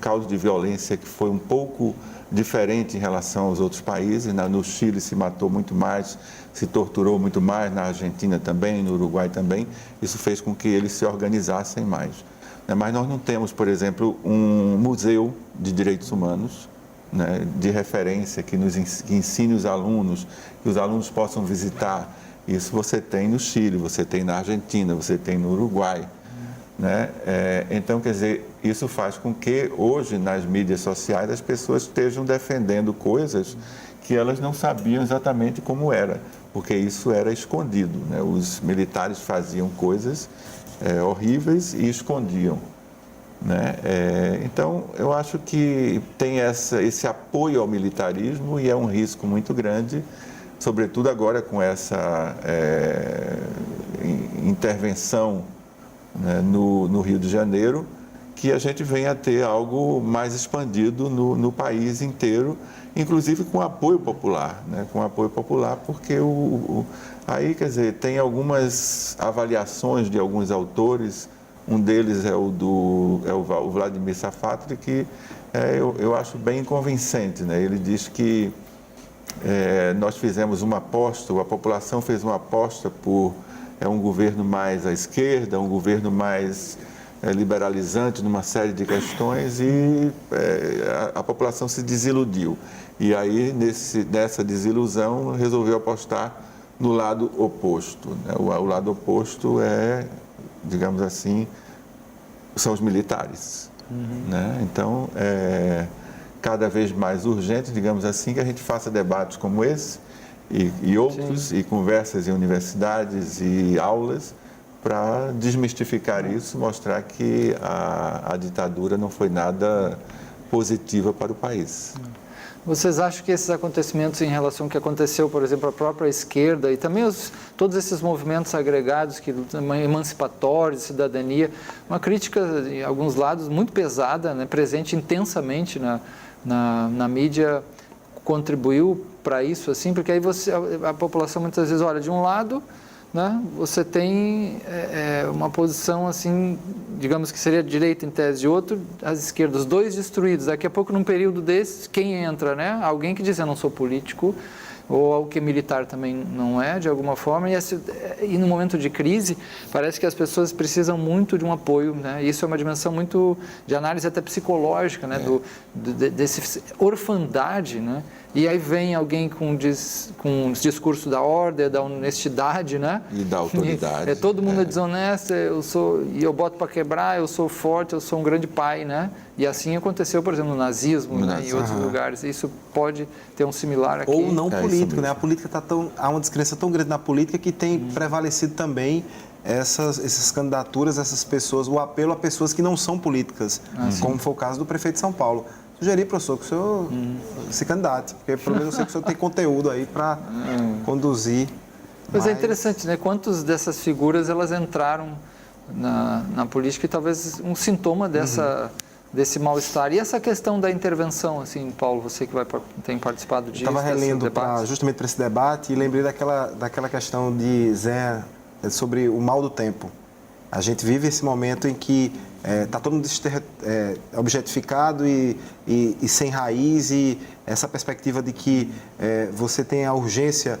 caos de violência que foi um pouco diferente em relação aos outros países. No Chile se matou muito mais, se torturou muito mais, na Argentina também, no Uruguai também. Isso fez com que eles se organizassem mais. Mas nós não temos, por exemplo, um museu de direitos humanos, né, de referência que ensine os alunos, que os alunos possam visitar. Isso você tem no Chile, você tem na Argentina, você tem no Uruguai, né? Então, quer dizer, isso faz com que hoje nas mídias sociais as pessoas estejam defendendo coisas que elas não sabiam exatamente como era, porque isso era escondido, né? Os militares faziam coisas horríveis e escondiam, né? Então, eu acho que tem esse apoio ao militarismo e é um risco muito grande, sobretudo agora com essa intervenção, né, no Rio de Janeiro, que a gente venha a ter algo mais expandido no país inteiro, inclusive com apoio popular, né? Com apoio popular, porque aí, quer dizer, tem algumas avaliações de alguns autores. Um deles é o Vladimir Safatli, que eu acho bem convincente, né? Ele diz que nós fizemos uma aposta, a população fez uma aposta por um governo mais à esquerda, um governo mais liberalizante numa série de questões e a população se desiludiu. E aí, nessa desilusão, resolveu apostar no lado oposto, né? O lado oposto digamos assim, são os militares, né? Então, cada vez mais urgente, digamos assim, que a gente faça debates como esse e outros, Sim. e conversas em universidades e aulas para desmistificar isso, mostrar que a ditadura não foi nada positiva para o país. Vocês acham que esses acontecimentos em relação ao que aconteceu, por exemplo, a própria esquerda e também todos esses movimentos agregados, emancipatórios, cidadania, uma crítica, em alguns lados, muito pesada, né, presente intensamente na mídia, contribuiu para isso, assim, porque aí a população muitas vezes olha de um lado, né, você tem uma posição assim, digamos que seria a direita em tese, de outro, as esquerdas, os dois destruídos. Daqui a pouco, num período desses, quem entra, né? Alguém que diz, eu não sou político, ou algo que é militar também não é, de alguma forma, e no momento de crise, parece que as pessoas precisam muito de um apoio, né? Isso é uma dimensão muito de análise até psicológica, né? Desse orfandade, né? E aí vem alguém com discurso da ordem, da honestidade, né? E da autoridade. Todo mundo é desonesto, e eu boto para quebrar, eu sou forte, eu sou um grande pai, né? E assim aconteceu, por exemplo, no nazismo, né? Em outros lugares. Isso pode ter um similar aqui. Ou não político, né? A política há uma descrença tão grande na política que tem prevalecido também essas candidaturas, essas pessoas, o apelo a pessoas que não são políticas, como foi o caso do prefeito de São Paulo. Sugeri, professor, que o senhor se candidate, porque pelo menos eu sei que o senhor tem conteúdo aí para conduzir. Mas é interessante, né? Quantas dessas figuras elas entraram na política e talvez um sintoma desse mal-estar. E essa questão da intervenção, assim, Paulo, você que tem participado disso? Estava relendo justamente para esse debate e lembrei daquela questão de Zé sobre o mal do tempo. A gente vive esse momento em que está todo mundo objetificado e sem raiz, e essa perspectiva de que você tem a urgência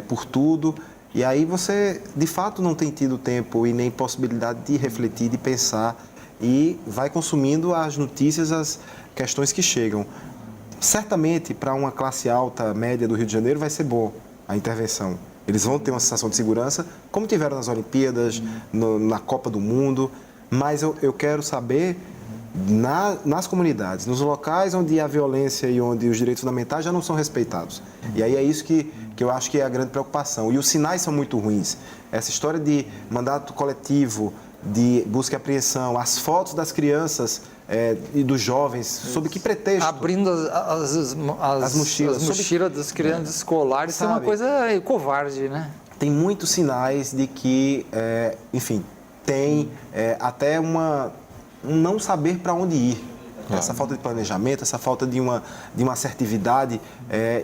por tudo, e aí você, de fato, não tem tido tempo e nem possibilidade de refletir, de pensar, e vai consumindo as notícias, as questões que chegam. certamente para uma classe alta, média do Rio de Janeiro vai ser boa a intervenção. Eles vão ter uma sensação de segurança, como tiveram nas Olimpíadas, na Copa do Mundo, mas eu quero saber nas comunidades, nos locais onde a violência e onde os direitos fundamentais já não são respeitados. E aí é isso que eu acho que é a grande preocupação. E os sinais são muito ruins. Essa história de mandato coletivo, de busca e apreensão, as fotos das crianças e dos jovens, sob que pretexto? Abrindo as mochilas das crianças escolares, isso é uma coisa covarde, né? Tem muitos sinais de que, enfim, tem até um não saber para onde ir. Claro. Essa falta de planejamento, essa falta de uma assertividade.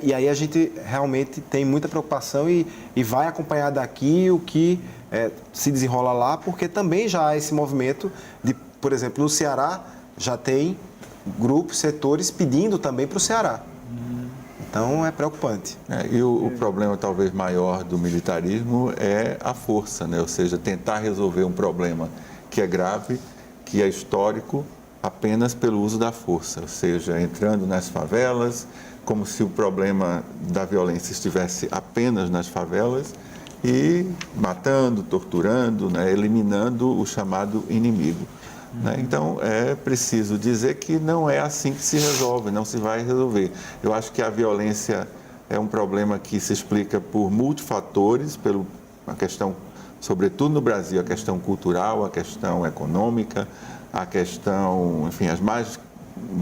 E aí a gente realmente tem muita preocupação e vai acompanhar daqui o que se desenrola lá, porque também já há esse movimento de, por exemplo, no Ceará, já tem grupos, setores pedindo também para o Ceará. Então é preocupante. E o problema talvez maior do militarismo é a força, né? Ou seja, tentar resolver um problema que é grave, que é histórico, apenas pelo uso da força, ou seja, entrando nas favelas, como se o problema da violência estivesse apenas nas favelas e matando, torturando, né? Eliminando o chamado inimigo. Né? Então, é preciso dizer que não é assim que se resolve, não se vai resolver. Eu acho que a violência é um problema que se explica por multifatores, pela questão, sobretudo no Brasil, a questão cultural, a questão econômica, a questão, enfim, as mais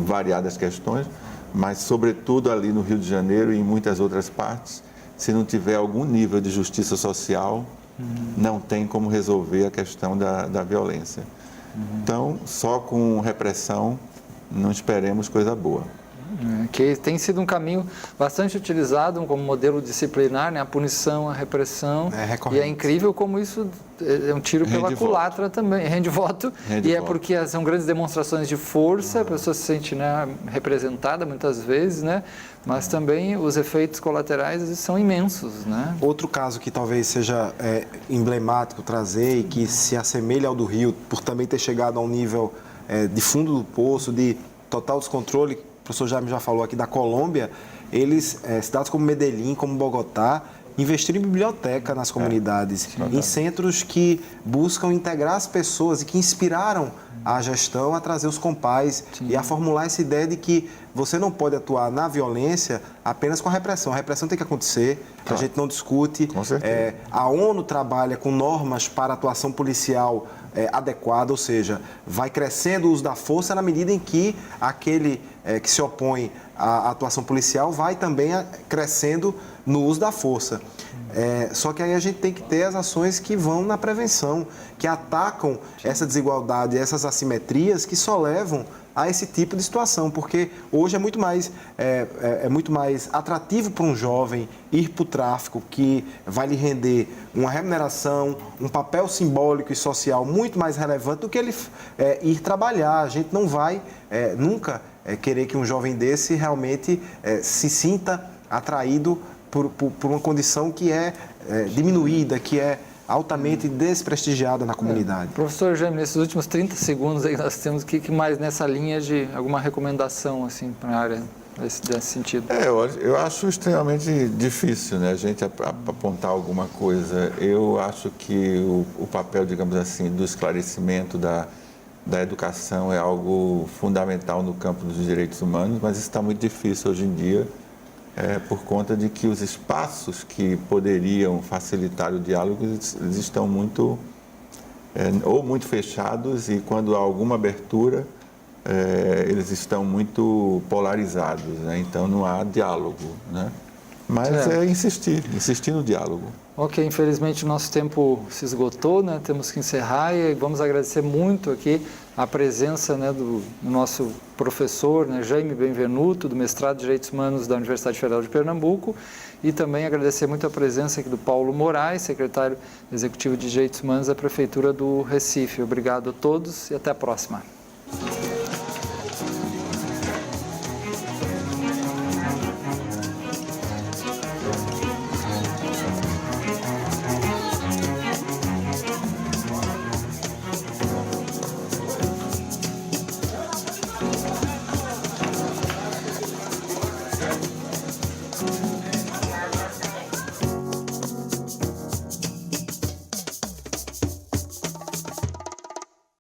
variadas questões, mas, sobretudo, ali no Rio de Janeiro e em muitas outras partes, se não tiver algum nível de justiça social, não tem como resolver a questão da violência. Então, só com repressão não esperemos coisa boa. Que tem sido um caminho bastante utilizado como modelo disciplinar, né? A punição, a repressão. E é incrível como isso é um tiro pela culatra também, rende voto. É porque são grandes demonstrações de força, a pessoa se sente, né, representada muitas vezes, né? Mas também os efeitos colaterais são imensos, né? Outro caso que talvez seja emblemático trazer e que se assemelha ao do Rio, por também ter chegado a um nível de fundo do poço, de total descontrole. O professor Jaime já falou aqui da Colômbia, eles, cidades como Medellín, como Bogotá, investiram em biblioteca nas comunidades, em centros que buscam integrar as pessoas e que inspiraram a gestão a trazer os compás e a formular essa ideia de que você não pode atuar na violência apenas com a repressão. A repressão tem que acontecer, a gente não discute. Com certeza. A ONU trabalha com normas para atuação policial adequada, ou seja, vai crescendo o uso da força na medida em que aquele que se opõe à atuação policial vai também crescendo no uso da força. Só que aí a gente tem que ter as ações que vão na prevenção, que atacam essa desigualdade, essas assimetrias que só levam a esse tipo de situação, porque hoje é muito mais atrativo para um jovem ir para o tráfico, que vai lhe render uma remuneração, um papel simbólico e social muito mais relevante do que ele ir trabalhar. A gente não vai nunca querer que um jovem desse realmente se sinta atraído por uma condição que é diminuída, que é altamente desprestigiada na comunidade. Professor Jaime, nesses últimos 30 segundos aí nós temos que mais nessa linha de alguma recomendação assim, para a área desse sentido? Eu acho extremamente difícil, né, a gente apontar alguma coisa. Eu acho que o papel, digamos assim, do esclarecimento da educação é algo fundamental no campo dos direitos humanos, mas isso está muito difícil hoje em dia, por conta de que os espaços que poderiam facilitar o diálogo, eles estão muito fechados, e quando há alguma abertura, eles estão muito polarizados, né? Então não há diálogo, né? Mas insistir no diálogo. Ok, infelizmente o nosso tempo se esgotou, né? Temos que encerrar e vamos agradecer muito aqui a presença, né, do nosso professor, né, Jaime Benvenuto, do mestrado em Direitos Humanos da Universidade Federal de Pernambuco, e também agradecer muito a presença aqui do Paulo Moraes, secretário executivo de Direitos Humanos da Prefeitura do Recife. Obrigado a todos e até a próxima.